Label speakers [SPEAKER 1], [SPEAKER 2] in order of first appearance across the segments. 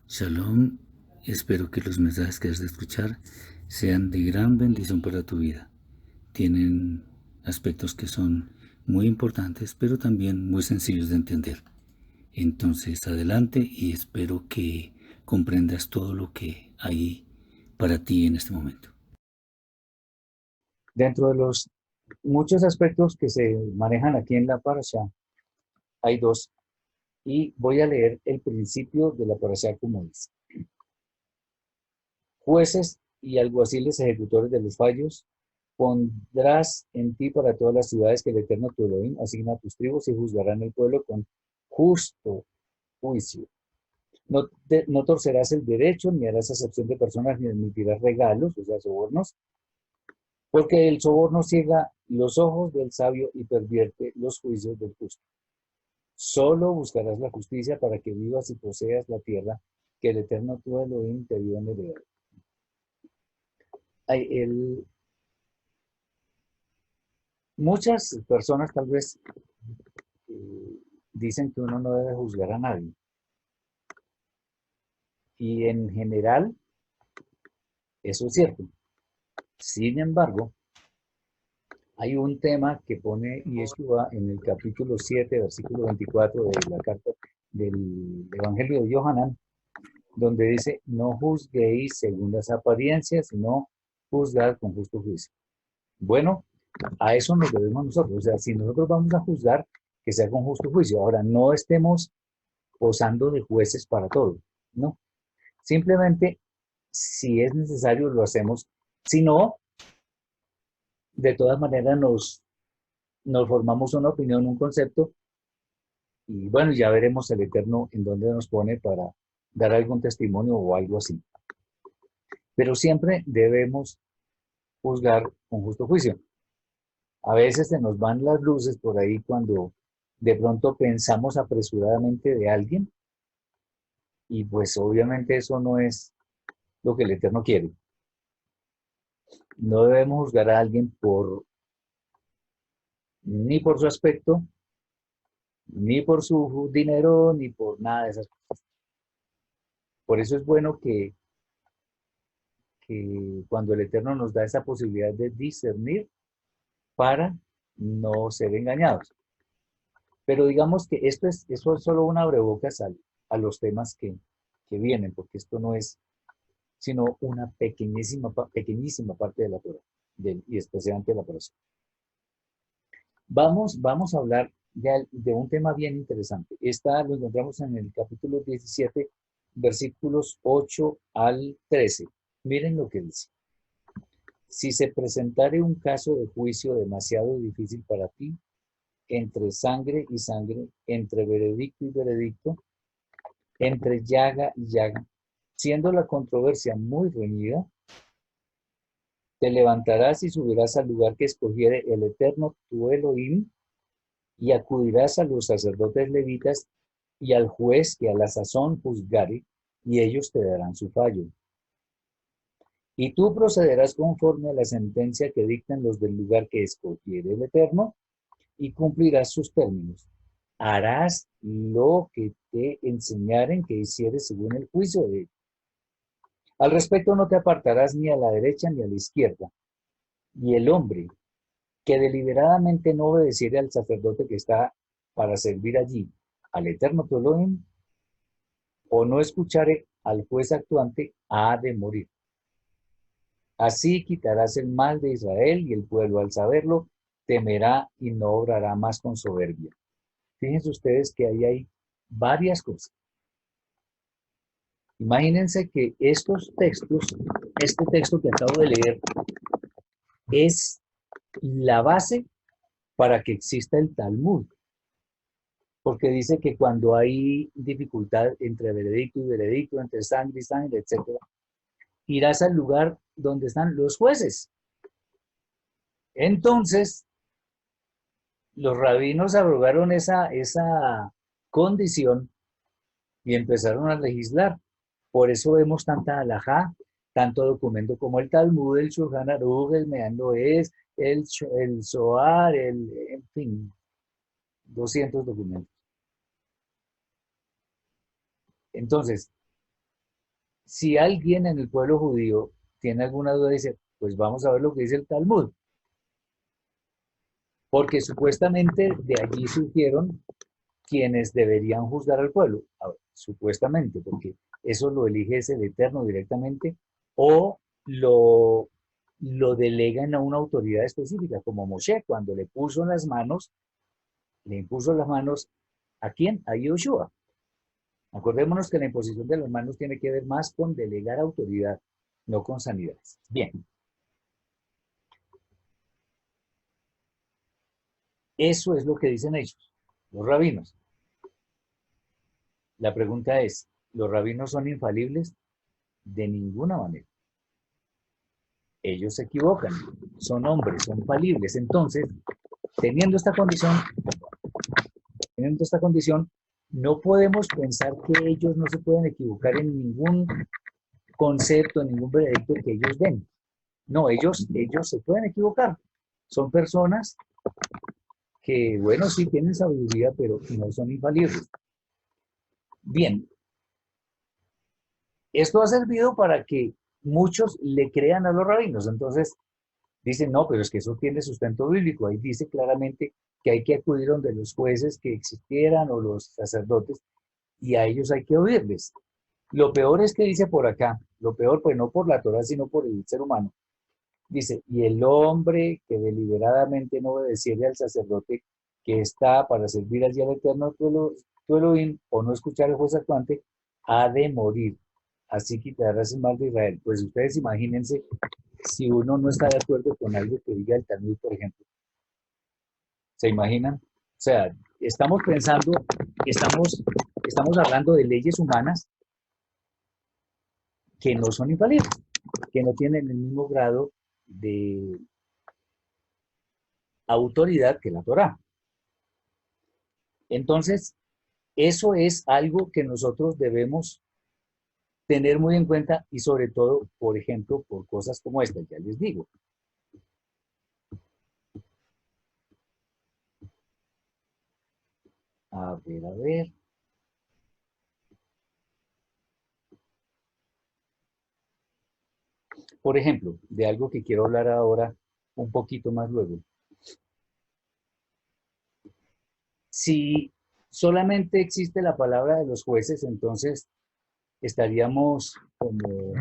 [SPEAKER 1] Shalom, espero que los mensajes que has de escuchar sean de gran bendición para tu vida. Tienen aspectos que son muy importantes, pero también muy sencillos de entender. Entonces, adelante y espero que comprendas todo lo que hay para ti en este momento.
[SPEAKER 2] Dentro de los muchos aspectos que se manejan aquí en la parasha, hay dos, y voy a leer el principio de la parasha como dice. Jueces y alguaciles ejecutores de los fallos, pondrás en ti para todas las ciudades que el Eterno tu Elohim asigna a tus tribus y juzgarán el pueblo con justo juicio. No torcerás el derecho, ni harás acepción de personas, ni admitirás regalos, o sea, sobornos, porque el soborno ciega los ojos del sabio y pervierte los juicios del justo. Solo buscarás la justicia para que vivas y poseas la tierra que el Eterno tu Elohim te dio en heredad. Muchas personas tal vez dicen que uno no debe juzgar a nadie. Y en general, eso es cierto. Sin embargo, hay un tema que pone Yeshua en el capítulo 7, versículo 24 de la carta del Evangelio de Yohanan, donde dice, no juzguéis según las apariencias, sino juzgad con justo juicio. Bueno, a eso nos debemos nosotros. O sea, si nosotros vamos a juzgar, que sea con justo juicio. Ahora, no estemos posando de jueces para todo, ¿no? Simplemente, si es necesario, lo hacemos. Si no, de todas maneras nos formamos una opinión, un concepto, y bueno, ya veremos el Eterno en dónde nos pone para dar algún testimonio o algo así. Pero siempre debemos juzgar con justo juicio. A veces se nos van las luces por ahí cuando de pronto pensamos apresuradamente de alguien y pues obviamente eso no es lo que el Eterno quiere. No debemos juzgar a alguien ni por su aspecto, ni por su dinero, ni por nada de esas cosas. Por eso es bueno que cuando el Eterno nos da esa posibilidad de discernir para no ser engañados. Pero digamos que eso es solo un abrebocas a los temas que vienen, porque esto no es sino una pequeñísima parte de la Torah, y especialmente de la oración. Vamos a hablar de un tema bien interesante. Esta lo encontramos en el capítulo 17, versículos 8 al 13. Miren lo que dice. Si se presentare un caso de juicio demasiado difícil para ti, entre sangre y sangre, entre veredicto y veredicto, entre llaga y llaga, siendo la controversia muy reñida, te levantarás y subirás al lugar que escogiere el Eterno tu Elohim, y acudirás a los sacerdotes levitas y al juez que a la sazón juzgare, y ellos te darán su fallo. Y tú procederás conforme a la sentencia que dictan los del lugar que escogiere el Eterno, y cumplirás sus términos. Harás lo que te enseñaren que hicieres según el juicio de ellos. Al respecto no te apartarás ni a la derecha ni a la izquierda. Y el hombre que deliberadamente no obedeciere al sacerdote que está para servir allí, al Eterno tu Elohim, o no escuchare al juez actuante, ha de morir. Así quitarás el mal de Israel, y el pueblo, al saberlo, temerá y no obrará más con soberbia. Fíjense ustedes que ahí hay varias cosas. Imagínense que estos textos, este texto que acabo de leer, es la base para que exista el Talmud, porque dice que cuando hay dificultad entre veredicto y veredicto, entre sangre y sangre, etcétera, irás al lugar donde están los jueces. Entonces, los rabinos abrogaron esa condición y empezaron a legislar. Por eso vemos tanta halajá, tanto documento como el Talmud, el Shulchan Aruch, el Me'an Lo'ez, el Zohar, en fin, 200 documentos. Entonces, Si alguien en el pueblo judío tiene alguna duda, dice, pues vamos a ver lo que dice el Talmud. Porque supuestamente de allí surgieron quienes deberían juzgar al pueblo. A ver, supuestamente, porque eso lo elige el Eterno directamente o lo delegan a una autoridad específica, como Moshe, cuando le impuso las manos, ¿a quién? A Yoshua. Acordémonos que la imposición de las manos tiene que ver más con delegar autoridad, no con sanidades. Bien, eso es lo que dicen ellos, los rabinos. La pregunta es, ¿los rabinos son infalibles? De ninguna manera. Ellos se equivocan, son hombres, son falibles. Entonces, teniendo esta condición, no podemos pensar que ellos no se pueden equivocar en ningún concepto, en ningún veredicto que ellos den. No, ellos se pueden equivocar. Son personas que, bueno, sí tienen sabiduría, pero no son infalibles. Bien, esto ha servido para que muchos le crean a los rabinos. Entonces, dicen, no, pero es que eso tiene sustento bíblico. Ahí dice claramente que hay que acudir donde los jueces que existieran o los sacerdotes y a ellos hay que oírles. Lo peor es que dice por acá, lo peor pues no por la Torah, sino por el ser humano. Dice, y el hombre que deliberadamente no obedeciere al sacerdote que está para servir allí al eterno tu Elohim o no escuchar el juez actuante, ha de morir. Así quitarás el mal de Israel. Pues ustedes imagínense si uno no está de acuerdo con algo que diga el Talmud, por ejemplo. ¿Se imaginan? O sea, estamos pensando, estamos hablando de leyes humanas que no son infalibles, que no tienen el mismo grado de autoridad que la Torá. Entonces, eso es algo que nosotros debemos tener muy en cuenta y sobre todo, por ejemplo, por cosas como esta, ya les digo. A ver, a ver. Por ejemplo, de algo que quiero hablar ahora un poquito más luego. Si solamente existe la palabra de los jueces, entonces estaríamos como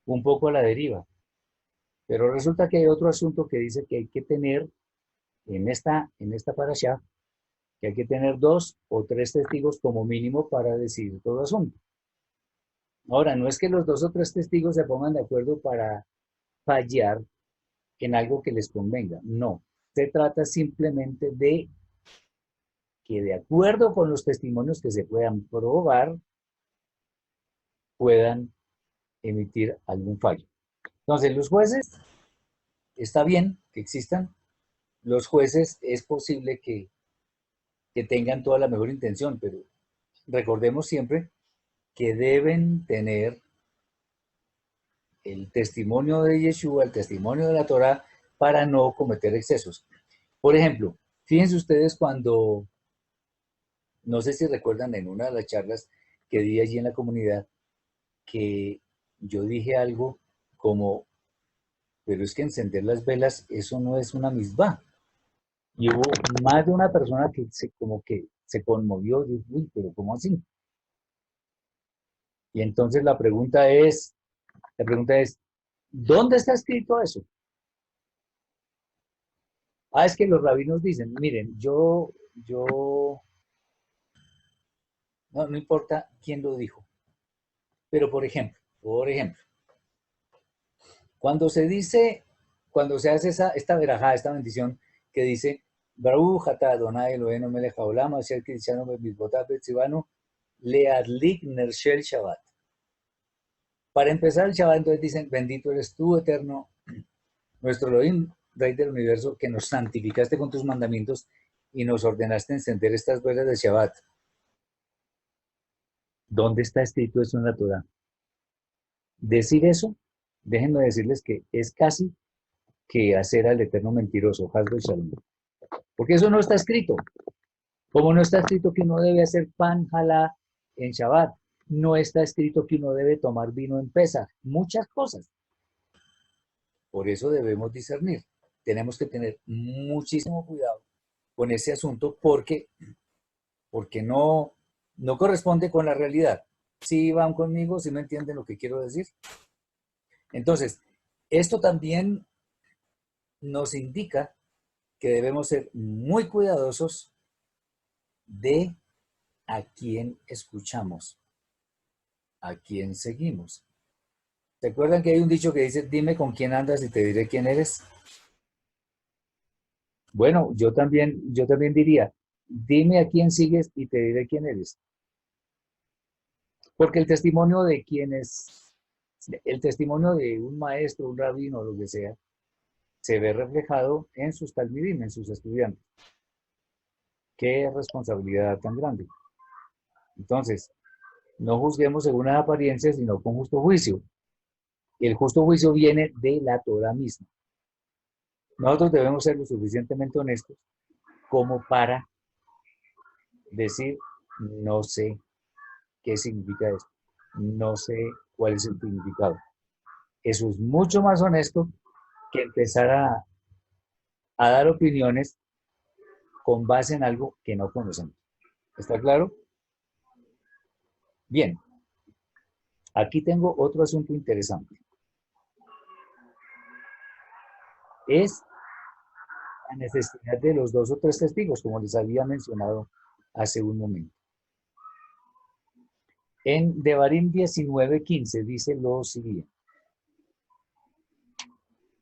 [SPEAKER 2] un poco a la deriva. Pero resulta que hay otro asunto que dice que hay que tener en esta parashá, que hay que tener 2 o 3 testigos como mínimo para decidir todo asunto. Ahora, no es que los 2 o 3 testigos se pongan de acuerdo para fallar en algo que les convenga. No, se trata simplemente de que de acuerdo con los testimonios que se puedan probar, puedan emitir algún fallo. Entonces, los jueces, está bien que existan. Los jueces es posible que tengan toda la mejor intención, pero recordemos siempre que deben tener el testimonio de Yeshua, el testimonio de la Torah, para no cometer excesos. Por ejemplo, fíjense ustedes cuando, no sé si recuerdan en una de las charlas que di allí en la comunidad, que yo dije algo como, pero es que encender las velas, eso no es una misbah. Y hubo más de una persona que como que se conmovió, y dijo, uy, pero ¿cómo así? Y entonces la pregunta es, ¿dónde está escrito eso? Ah, es que los rabinos dicen, miren, no importa quién lo dijo, pero por ejemplo, cuando se dice, cuando se hace esta verajá, esta bendición que dice, Baruch atah Adonai Eloheinu melech haolam asher kiddushanu bemitzvotav betzivanu leadlik ner shel Shabbat. Para empezar el Shabbat, entonces dicen, bendito eres tú, eterno, nuestro Elohim, Rey del universo, que nos santificaste con tus mandamientos y nos ordenaste encender estas velas de Shabbat. ¿Dónde está escrito eso en la Torah? Decir eso, déjenme decirles que es casi que hacer al eterno mentiroso, Hasbo y Shalom. Porque eso no está escrito. Como no está escrito que uno debe hacer pan jalá en Shabbat, no está escrito que uno debe tomar vino en Pesaj, muchas cosas. Por eso debemos discernir. Tenemos que tener muchísimo cuidado con ese asunto porque no corresponde con la realidad. ¿Sí van conmigo? ¿Sí me entienden lo que quiero decir? Entonces, esto también nos indica que debemos ser muy cuidadosos de a quién escuchamos, a quién seguimos. ¿Se acuerdan que hay un dicho que dice, dime con quién andas y te diré quién eres? Bueno, yo también diría, dime a quién sigues y te diré quién eres. Porque el testimonio de quién es, el testimonio de un maestro, un rabino, lo que sea, se ve reflejado en sus talmidim, en sus estudiantes. Qué responsabilidad tan grande. Entonces, no juzguemos según las apariencias, sino con justo juicio. El justo juicio viene de la Torah misma. Nosotros debemos ser lo suficientemente honestos como para decir, no sé qué significa esto, no sé cuál es el significado. Eso es mucho más honesto que empezar a dar opiniones con base en algo que no conocemos. ¿Está claro? Bien, aquí tengo otro asunto interesante. Es la necesidad de los 2 o 3 testigos, como les había mencionado hace un momento. En Devarim 19:15 dice lo siguiente.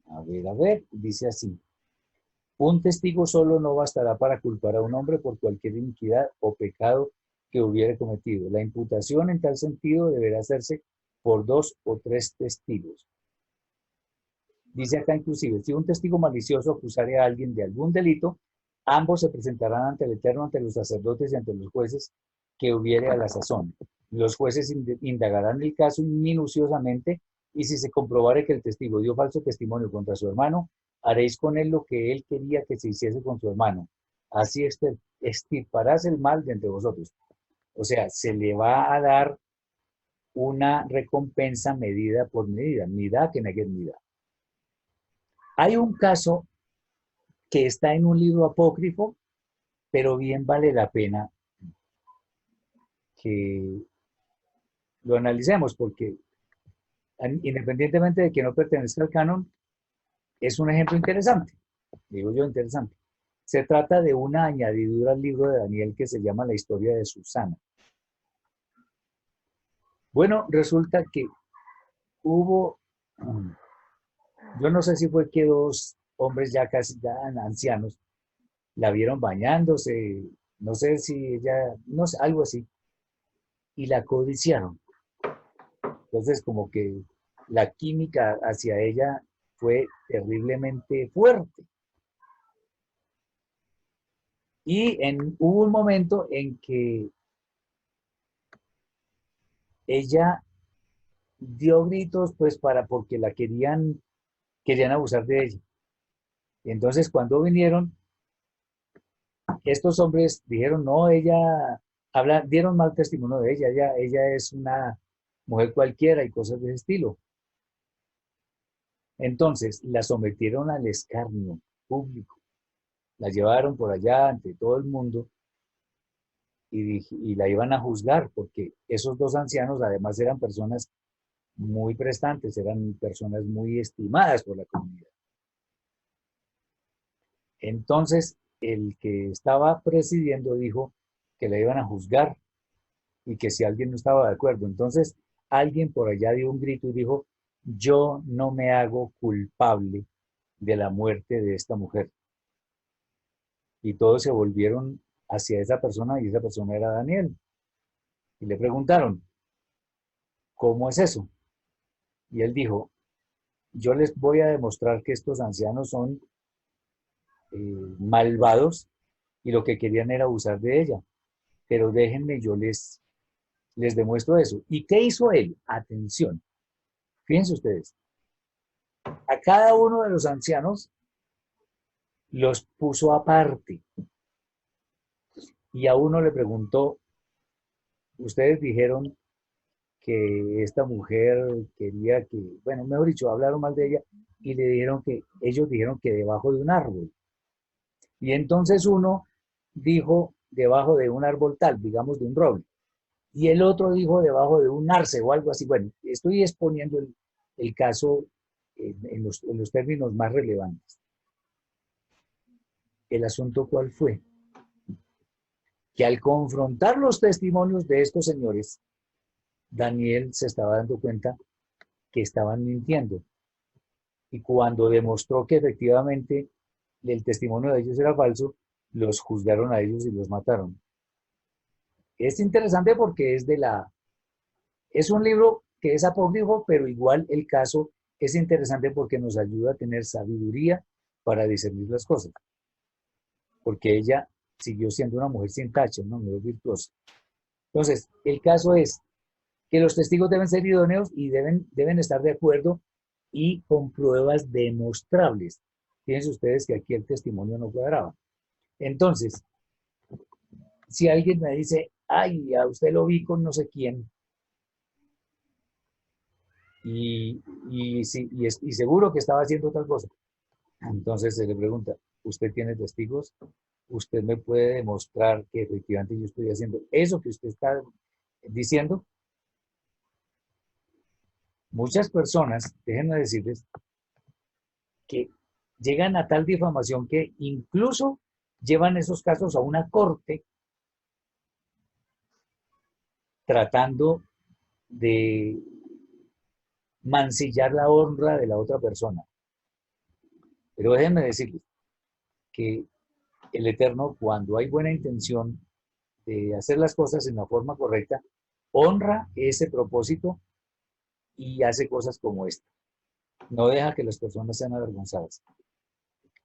[SPEAKER 2] A ver, dice así. Un testigo solo no bastará para culpar a un hombre por cualquier iniquidad o pecado que hubiere cometido. La imputación en tal sentido deberá hacerse por 2 o 3 testigos. Dice acá inclusive, si un testigo malicioso acusare a alguien de algún delito, ambos se presentarán ante el Eterno, ante los sacerdotes y ante los jueces que hubiere a la sazón. Los jueces indagarán el caso minuciosamente y si se comprobare que el testigo dio falso testimonio contra su hermano, haréis con él lo que él quería que se hiciese con su hermano. Así extirparás el mal de entre vosotros. O sea, se le va a dar una recompensa medida por medida, midá que neguer midá. Hay un caso que está en un libro apócrifo, pero bien vale la pena que lo analicemos porque independientemente de que no pertenezca al canon, es un ejemplo interesante, digo yo interesante. Se trata de una añadidura al libro de Daniel que se llama La historia de Susana. Bueno, resulta que hubo, yo no sé si fue que 2 hombres ya casi ya ancianos la vieron bañándose, no sé si ella, no sé, algo así, y la codiciaron. Entonces, como que la química hacia ella fue terriblemente fuerte. Y hubo un momento en que ella dio gritos, pues, porque la querían abusar de ella. Y entonces, cuando vinieron, estos hombres dijeron, no, dieron mal testimonio de ella es una mujer cualquiera y cosas de ese estilo. Entonces, la sometieron al escarnio público. La llevaron por allá ante todo el mundo y la iban a juzgar porque esos 2 ancianos además eran personas muy prestantes, eran personas muy estimadas por la comunidad. Entonces, el que estaba presidiendo dijo que la iban a juzgar y que si alguien no estaba de acuerdo. Entonces, alguien por allá dio un grito y dijo, yo no me hago culpable de la muerte de esta mujer. Y todos se volvieron hacia esa persona y esa persona era Daniel. Y le preguntaron, ¿cómo es eso? Y él dijo, yo les voy a demostrar que estos ancianos son malvados y lo que querían era abusar de ella. Pero déjenme, yo les demuestro eso. ¿Y qué hizo él? Atención, fíjense ustedes, a cada uno de los ancianos los puso aparte y a uno le preguntó, ustedes dijeron que esta mujer quería que, bueno, mejor dicho, hablaron mal de ella y le dijeron que, ellos dijeron que debajo de un árbol. Y entonces uno dijo debajo de un árbol tal, digamos de un roble, y el otro dijo debajo de un arce o algo así. Bueno, estoy exponiendo el caso en los términos más relevantes. ¿El asunto cuál fue? Que al confrontar los testimonios de estos señores, Daniel se estaba dando cuenta que estaban mintiendo. Y cuando demostró que efectivamente el testimonio de ellos era falso, los juzgaron a ellos y los mataron. Es interesante porque es un libro que es apócrifo, pero igual el caso es interesante porque nos ayuda a tener sabiduría para discernir las cosas. Porque ella siguió siendo una mujer sin tacha, una mujer virtuosa. Entonces, el caso es que los testigos deben ser idóneos y deben estar de acuerdo y con pruebas demostrables. Fíjense ustedes que aquí el testimonio no cuadraba. Entonces, si alguien me dice, ay, a usted lo vi con no sé quién, y seguro que estaba haciendo tal cosa, entonces se le pregunta, ¿usted tiene testigos? ¿Usted me puede demostrar que efectivamente yo estoy haciendo eso que usted está diciendo? Muchas personas, déjenme decirles, que llegan a tal difamación que incluso llevan esos casos a una corte tratando de mancillar la honra de la otra persona. Pero déjenme decirles que el Eterno, cuando hay buena intención de hacer las cosas en la forma correcta, honra ese propósito y hace cosas como esta. No deja que las personas sean avergonzadas.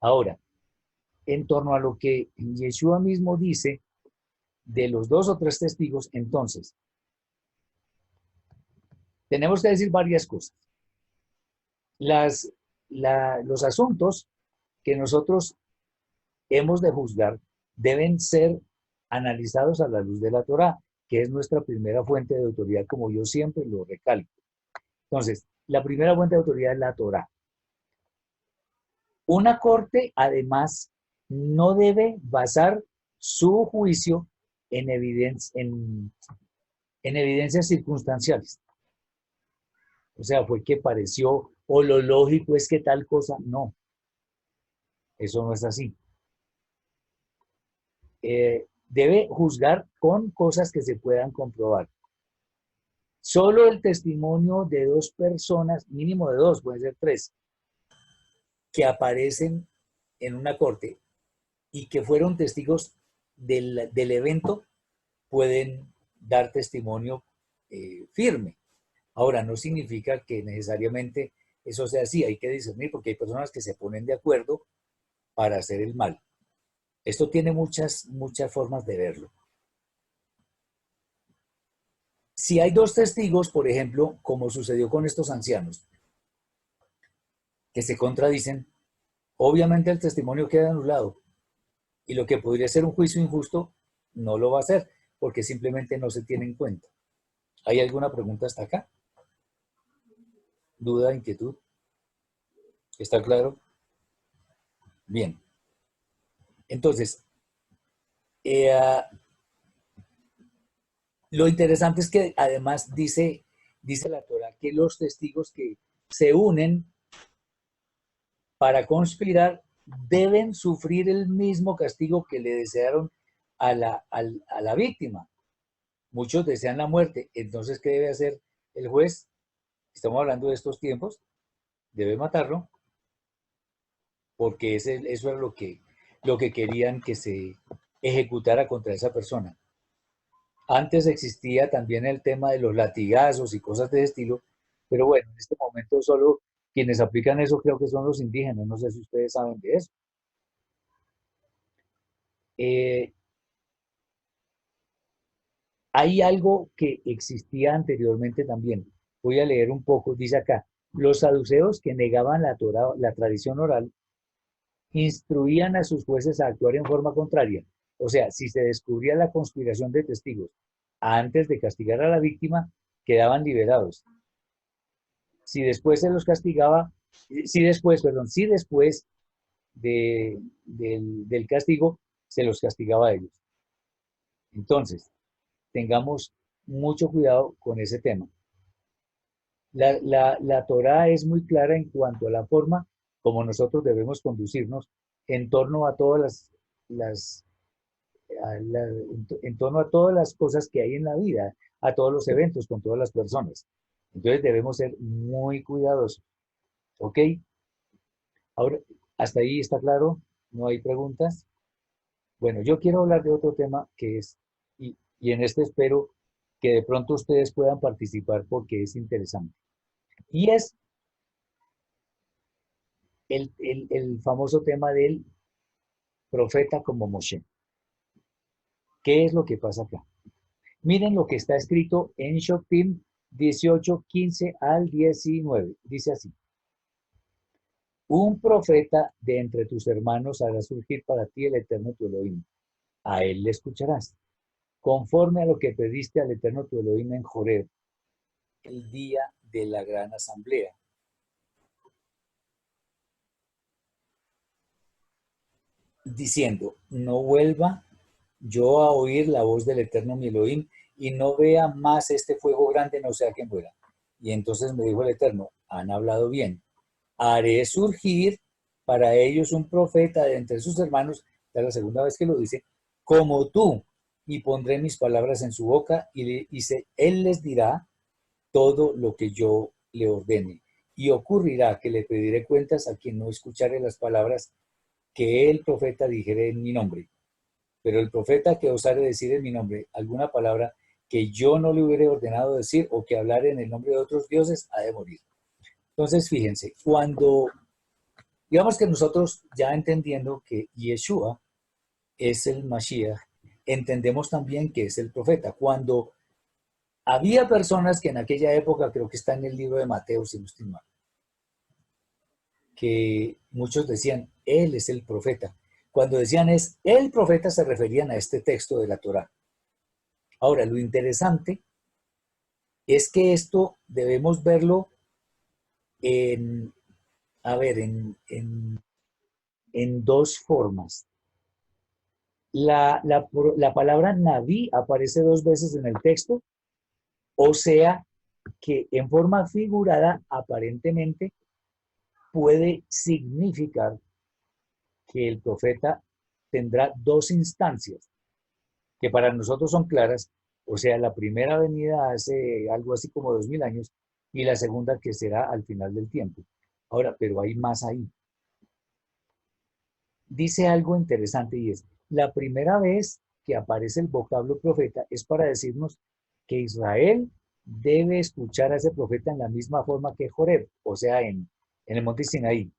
[SPEAKER 2] Ahora, en torno a lo que Yeshua mismo dice de los 2 o 3 testigos, entonces, tenemos que decir varias cosas. Los asuntos que nosotros hemos de juzgar deben ser analizados a la luz de la Torá, que es nuestra primera fuente de autoridad, como yo siempre lo recalco. Entonces, la primera fuente de autoridad es la Torá. Una corte, además, no debe basar su juicio en evidencias circunstanciales. O sea, fue que pareció, o lo lógico es que tal cosa, no. Eso no es así. Debe juzgar con cosas que se puedan comprobar. Solo el testimonio de 2 personas, mínimo de 2, pueden ser 3, que aparecen en una corte y que fueron testigos del evento, pueden dar testimonio firme. Ahora, no significa que necesariamente eso sea así, hay que discernir porque hay personas que se ponen de acuerdo para hacer el mal. Esto tiene muchas formas de verlo. Si hay 2 testigos, por ejemplo, como sucedió con estos ancianos, que se contradicen, obviamente el testimonio queda anulado y lo que podría ser un juicio injusto no lo va a ser porque simplemente no se tiene en cuenta. ¿Hay alguna pregunta hasta acá? ¿Duda, inquietud? ¿Está claro? Bien. Entonces, lo interesante es que además dice la Torah que los testigos que se unen para conspirar deben sufrir el mismo castigo que le desearon a la víctima. Muchos desean la muerte. Entonces, ¿qué debe hacer el juez? Estamos hablando de estos tiempos. Debe matarlo porque eso era lo que querían que se ejecutara contra esa persona. Antes existía también el tema de los latigazos y cosas de ese estilo, pero bueno, en este momento solo quienes aplican eso creo que son los indígenas, no sé si ustedes saben de eso. Hay algo que existía anteriormente también. Voy a leer un poco, dice acá, los saduceos que negaban la Torá, la tradición oral, instruían a sus jueces a actuar en forma contraria. O sea, si se descubría la conspiración de testigos antes de castigar a la víctima, quedaban liberados. Si después se los castigaba, si después del castigo se los castigaba a ellos. Entonces, tengamos mucho cuidado con ese tema. La Torá es muy clara en cuanto a la forma como nosotros debemos conducirnos en torno a todas en torno a todas las cosas que hay en la vida, a todos los eventos, con todas las personas. Entonces debemos ser muy cuidadosos. ¿Ok? Ahora, ¿hasta ahí está claro? ¿No hay preguntas? Bueno, yo quiero hablar de otro tema que es, y en este espero que de pronto ustedes puedan participar porque es interesante. Y es el famoso tema del profeta como Moshe. ¿Qué es lo que pasa acá? Miren lo que está escrito en Shoftim 18, 15 al 19. Dice así. Un profeta de entre tus hermanos hará surgir para ti el Eterno tu Elohim. A él le escucharás, conforme a lo que pediste al Eterno tu Elohim en Joreb, el día de la gran asamblea. Diciendo, no vuelva yo a oír la voz del Eterno mi Elohim y no vea más este fuego grande, no sea que muera. Y entonces me dijo el Eterno, han hablado bien. Haré surgir para ellos un profeta de entre sus hermanos, esta es la segunda vez que lo dice, como tú, y pondré mis palabras en su boca y él les dirá todo lo que yo le ordene. Y ocurrirá que le pediré cuentas a quien no escuchare las palabras que el profeta dijere en mi nombre. Pero el profeta que osare decir en mi nombre alguna palabra que yo no le hubiere ordenado decir o que hablare en el nombre de otros dioses, ha de morir. Entonces, fíjense, cuando, digamos que nosotros ya entendiendo que Yeshua es el Mashiach, entendemos también que es el profeta. Cuando había personas que en aquella época, creo que está en el libro de Mateo, si no estoy mal, que muchos decían, él es el profeta. Cuando decían es el profeta, se referían a este texto de la Torá. Ahora, lo interesante es que esto debemos verlo en, a ver, en dos formas. La palabra Naví aparece dos veces en el texto, o sea que en forma figurada aparentemente puede significar que el profeta tendrá dos instancias que para nosotros son claras, o sea, la primera venida hace algo así como 2000 años y la segunda que será al final del tiempo. Ahora, pero hay más ahí. Dice algo interesante y es, la primera vez que aparece el vocablo profeta es para decirnos que Israel debe escuchar a ese profeta en la misma forma que Joreb, o sea, en el monte Sinaí.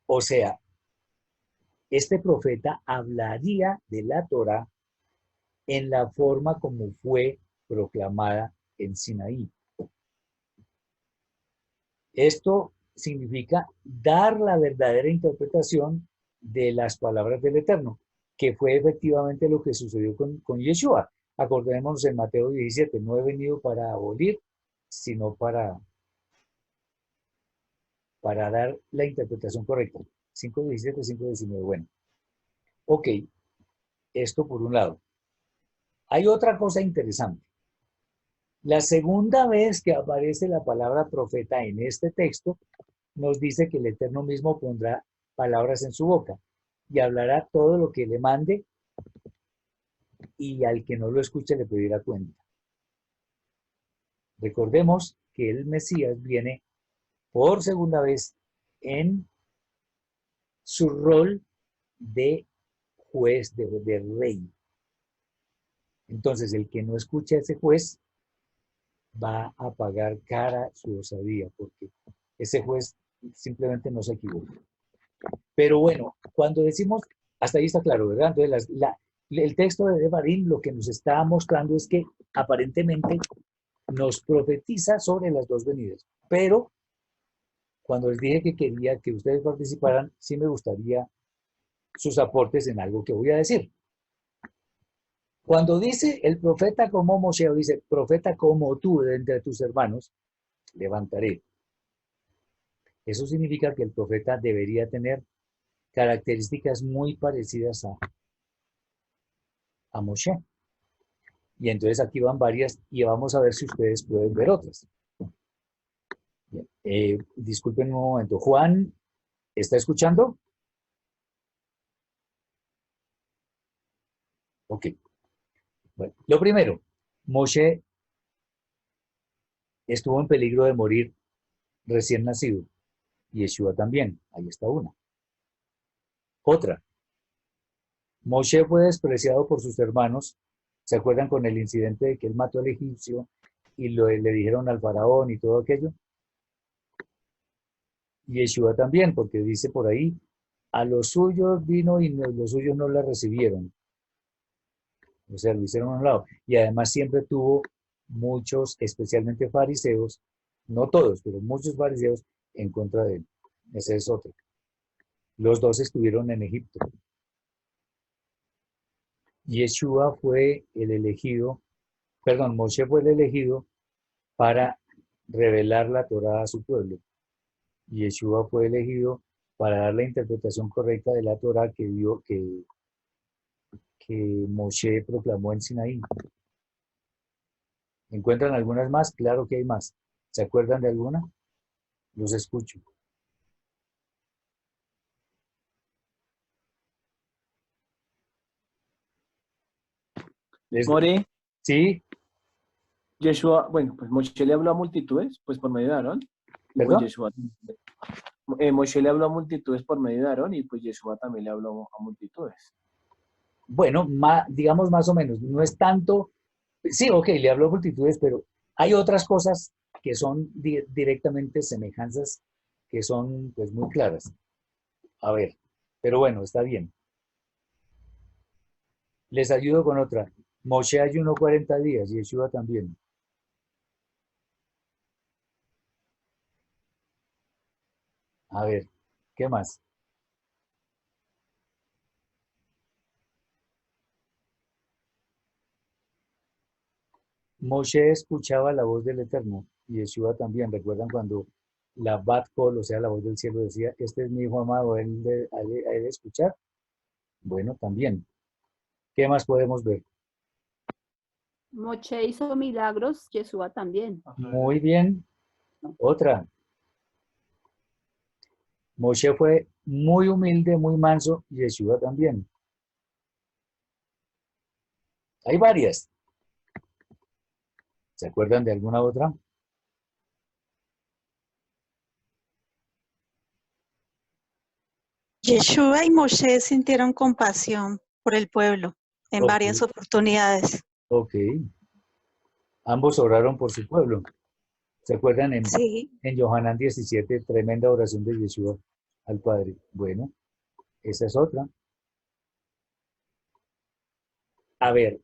[SPEAKER 2] O sea, este profeta hablaría de la Torá en la forma como fue proclamada en Sinaí. Esto significa dar la verdadera interpretación de las palabras del Eterno, que fue efectivamente lo que sucedió con Yeshua. Acordémonos en Mateo 17, no he venido para abolir, sino para dar la interpretación correcta. 5:17, 5:19, bueno. Ok, esto por un lado. Hay otra cosa interesante. La segunda vez que aparece la palabra profeta en este texto, nos dice que el Eterno mismo pondrá palabras en su boca y hablará todo lo que le mande y al que no lo escuche le pedirá cuenta. Recordemos que el Mesías viene por segunda vez en su rol de juez, de rey. Entonces, el que no escuche a ese juez va a pagar cara su osadía, porque ese juez simplemente no se equivoca. Pero bueno, cuando decimos, hasta ahí está claro, ¿verdad? Entonces, el texto de Devarim lo que nos está mostrando es que aparentemente nos profetiza sobre las dos venidas. Pero cuando les dije que quería que ustedes participaran, sí me gustaría sus aportes en algo que voy a decir. Cuando dice el profeta como Moshe, o dice profeta como tú de entre tus hermanos, levantaré. Eso significa que el profeta debería tener características muy parecidas a Moshe. Y entonces aquí van varias y vamos a ver si ustedes pueden ver otras. Bien, disculpen un momento. Juan, ¿está escuchando? Ok. Bueno, lo primero, Moshe estuvo en peligro de morir recién nacido. Y Yeshua también. Ahí está una. Otra, Moshe fue despreciado por sus hermanos. ¿Se acuerdan con el incidente de que él mató al egipcio y le dijeron al faraón y todo aquello? Y Yeshua también, porque dice por ahí, a los suyos vino y los suyos no le recibieron. O sea, lo hicieron a un lado. Y además siempre tuvo muchos, especialmente fariseos, no todos, pero muchos fariseos en contra de él. Ese es otro. Los dos estuvieron en Egipto. Yeshua fue el elegido, perdón, Moshe fue el elegido para revelar la Torá a su pueblo. Y Yeshua fue elegido para dar la interpretación correcta de la Torá que Moshe proclamó en Sinaí. ¿Encuentran algunas más? Claro que hay más. ¿Se acuerdan de alguna? Los escucho.
[SPEAKER 3] More,
[SPEAKER 2] ¿Sí?
[SPEAKER 3] Yeshua, bueno, pues Moshe le habló a multitudes, pues por medio de Aarón, y pues
[SPEAKER 2] ¿Perdón?
[SPEAKER 3] Yeshua, Moshe le habló a multitudes por medio de Aarón, y pues Yeshua también le habló a multitudes.
[SPEAKER 2] Bueno, digamos más o menos. No es tanto. Sí, ok, le hablo a multitudes, pero hay otras cosas que son directamente semejanzas que son pues muy claras. A ver, pero bueno, está bien. Les ayudo con otra. Moshe ayunó 40 días y Yeshua también. A ver, ¿qué más? Moshe escuchaba la voz del Eterno y Yeshua también. ¿Recuerdan cuando la Bat Kol, o sea, la voz del cielo decía, este es mi hijo amado, a él de escuchar? Bueno, también. ¿Qué más podemos ver?
[SPEAKER 4] Moche hizo milagros, Yeshua también.
[SPEAKER 2] Muy bien. Otra. Moshe fue muy humilde, muy manso, y Yeshua también. Hay varias. ¿Se acuerdan de alguna otra?
[SPEAKER 5] Yeshua y Moshe sintieron compasión por el pueblo en
[SPEAKER 2] Ok,
[SPEAKER 5] varias oportunidades.
[SPEAKER 2] ok. Ambos oraron por su pueblo. ¿Se acuerdan
[SPEAKER 5] Sí,
[SPEAKER 2] en Yohanan 17, tremenda oración de Yeshua al Padre? Bueno, esa es otra. A ver,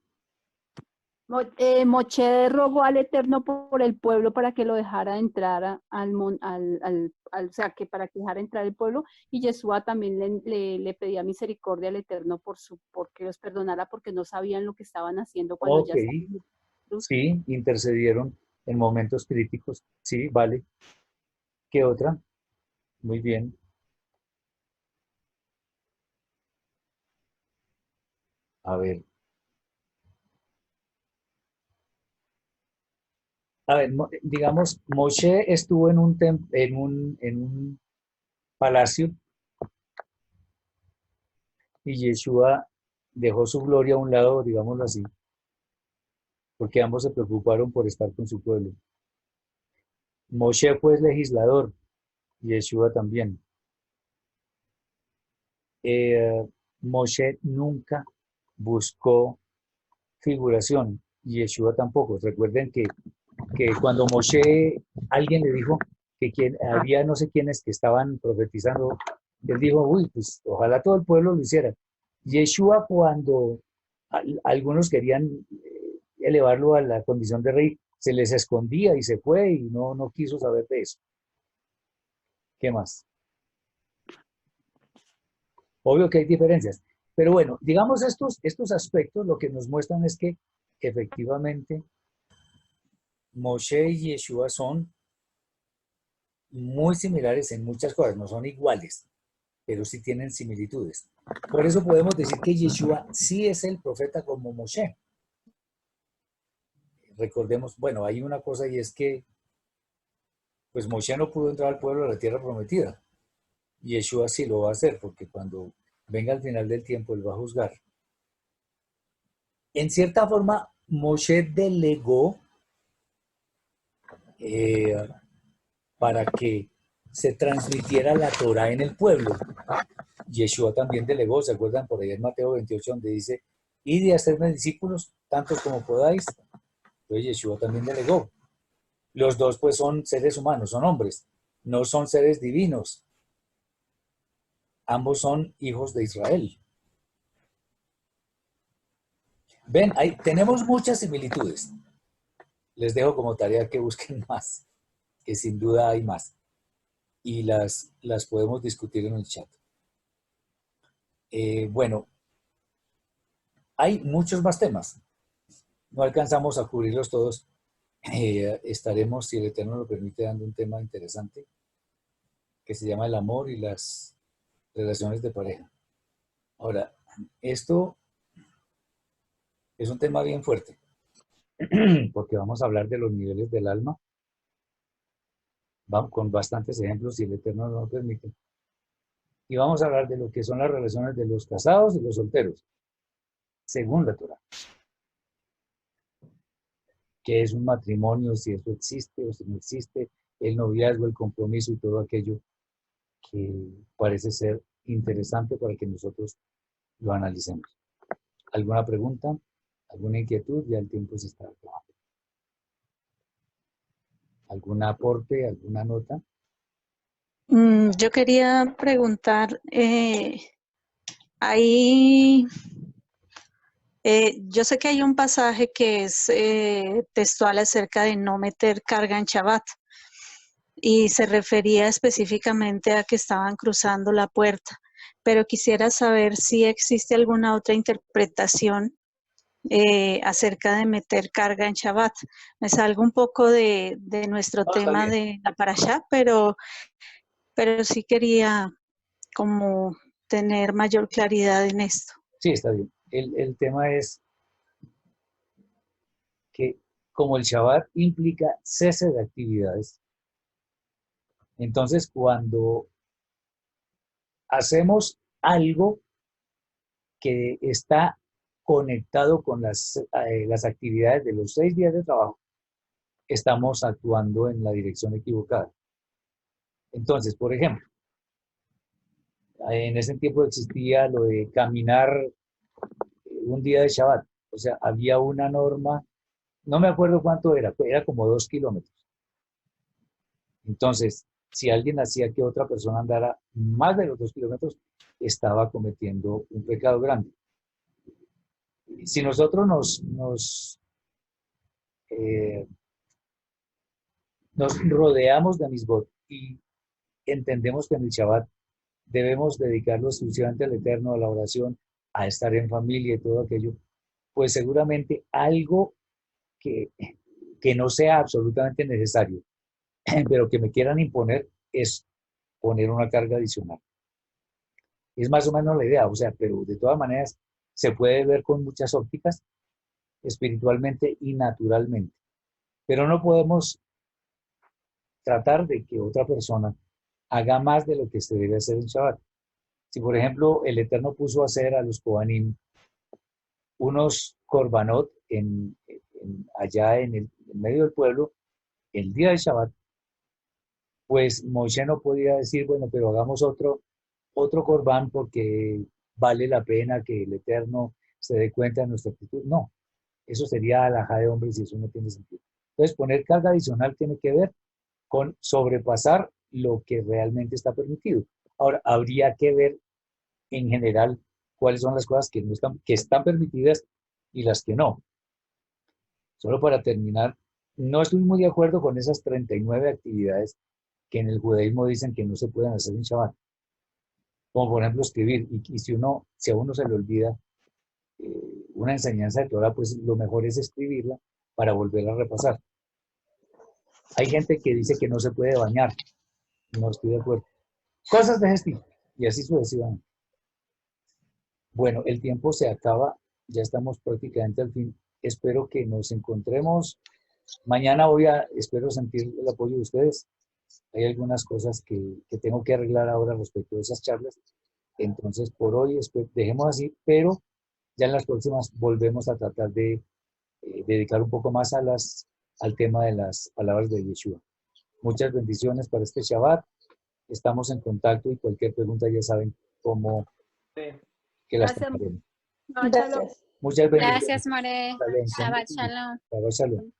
[SPEAKER 4] Moche rogó al Eterno por el pueblo para que lo dejara entrar o sea, que para que dejara entrar el pueblo, y Yeshua también le pedía misericordia al Eterno porque los perdonara porque no sabían lo que estaban haciendo cuando
[SPEAKER 2] ok,
[SPEAKER 4] ya estaban en la cruz.
[SPEAKER 2] sí, intercedieron en momentos críticos. Sí, vale. ¿Qué otra? Muy bien. A ver, digamos, Moshe estuvo en un palacio y Yeshua dejó su gloria a un lado, digámoslo así, porque ambos se preocuparon por estar con su pueblo. Moshe fue legislador y Yeshua también. Moshe nunca buscó figuración y Yeshua tampoco. Recuerden que cuando Moshe, alguien le dijo que había no sé quiénes que estaban profetizando, él dijo, uy, pues ojalá todo el pueblo lo hiciera. Yeshua, cuando algunos querían elevarlo a la condición de rey, se les escondía y se fue y no quiso saber de eso. ¿Qué más? Obvio que hay diferencias. Pero bueno, digamos estos aspectos lo que nos muestran es que efectivamente Moshe y Yeshua son muy similares en muchas cosas, no son iguales, pero sí tienen similitudes. Por eso podemos decir que Yeshua sí es el profeta como Moshe. Recordemos, bueno, hay una cosa y es que pues Moshe no pudo entrar al pueblo de la tierra prometida. Yeshua sí lo va a hacer, porque cuando venga al final del tiempo, él va a juzgar. En cierta forma, Moshe delegó para que se transmitiera la Torah en el pueblo. Yeshua también delegó, ¿se acuerdan? Por ahí en Mateo 28, donde dice, id y hacedme discípulos, tantos como podáis. Entonces Yeshua también delegó. Los dos pues son seres humanos, son hombres, no son seres divinos. Ambos son hijos de Israel. Ven, tenemos muchas similitudes. Les dejo como tarea que busquen más, que sin duda hay más. Y las podemos discutir en el chat. Bueno, hay muchos más temas. No alcanzamos a cubrirlos todos. Estaremos, si el Eterno lo permite, dando un tema interesante que se llama el amor y las relaciones de pareja. Ahora, esto es un tema bien fuerte, porque vamos a hablar de los niveles del alma, vamos, con bastantes ejemplos, si el Eterno nos lo permite. Y vamos a hablar de lo que son las relaciones de los casados y los solteros, según la Torah. ¿Qué es un matrimonio? Si eso existe o si no existe, el noviazgo, el compromiso y todo aquello que parece ser interesante para que nosotros lo analicemos. ¿Alguna pregunta? ¿Alguna inquietud? Ya el tiempo se está acabando. ¿Algún aporte? ¿Alguna nota?
[SPEAKER 5] Yo quería preguntar, yo sé que hay un pasaje que es textual acerca de no meter carga en Shabbat y se refería específicamente a que estaban cruzando la puerta, pero quisiera saber si existe alguna otra interpretación acerca de meter carga en Shabbat. Me salgo un poco de nuestro tema de la parashá, pero sí quería como tener mayor claridad en esto.
[SPEAKER 2] Sí, está bien. El tema es que como el Shabbat implica cese de actividades, entonces cuando hacemos algo que está conectado con las actividades de los 6 días de trabajo, estamos actuando en la dirección equivocada. Entonces, por ejemplo, en ese tiempo existía lo de caminar un día de Shabbat. O sea, había una norma, no me acuerdo cuánto era como 2 kilómetros. Entonces, si alguien hacía que otra persona andara más de los 2 kilómetros, estaba cometiendo un pecado grande. Si nosotros nos rodeamos de Misbot y entendemos que en el Shabbat debemos dedicarlo exclusivamente al Eterno, a la oración, a estar en familia y todo aquello, pues seguramente algo que no sea absolutamente necesario, pero que me quieran imponer es poner una carga adicional. Es más o menos la idea, o sea, pero de todas maneras se puede ver con muchas ópticas, espiritualmente y naturalmente. Pero no podemos tratar de que otra persona haga más de lo que se debe hacer en Shabbat. Si, por ejemplo, el Eterno puso a hacer a los Kohanim unos korbanot allá en el medio del pueblo, el día de Shabbat, pues Moshe no podía decir, bueno, pero hagamos otro corbán porque vale la pena que el Eterno se dé cuenta de nuestra actitud. No, eso sería alajá de hombres y eso no tiene sentido. Entonces, poner carga adicional tiene que ver con sobrepasar lo que realmente está permitido. Ahora, habría que ver en general cuáles son las cosas que están permitidas y las que no. Solo para terminar, no estoy muy de acuerdo con esas 39 actividades que en el judaísmo dicen que no se pueden hacer en Shabbat. como por ejemplo escribir, y si a uno se le olvida una enseñanza de Torah, pues lo mejor es escribirla para volver a repasar. Hay gente que dice que no se puede bañar, no estoy de acuerdo. Cosas de ese estilo, y así sucesivamente. Bueno, el tiempo se acaba, ya estamos prácticamente al fin. Espero que nos encontremos. Mañana espero sentir el apoyo de ustedes. Hay algunas cosas que tengo que arreglar ahora respecto a esas charlas. Entonces, por hoy dejemos así, pero ya en las próximas volvemos a tratar de dedicar un poco más al tema de las palabras de Yeshua. Muchas bendiciones para este Shabbat. Estamos en contacto y cualquier pregunta ya saben cómo que las
[SPEAKER 4] Gracias.
[SPEAKER 2] tomaremos.
[SPEAKER 4] Shabbat shalom.
[SPEAKER 5] Gracias.
[SPEAKER 2] Muchas bendiciones.
[SPEAKER 6] Gracias, More.
[SPEAKER 2] Shalom.
[SPEAKER 6] Shabbat shalom.
[SPEAKER 2] Shabbat shalom.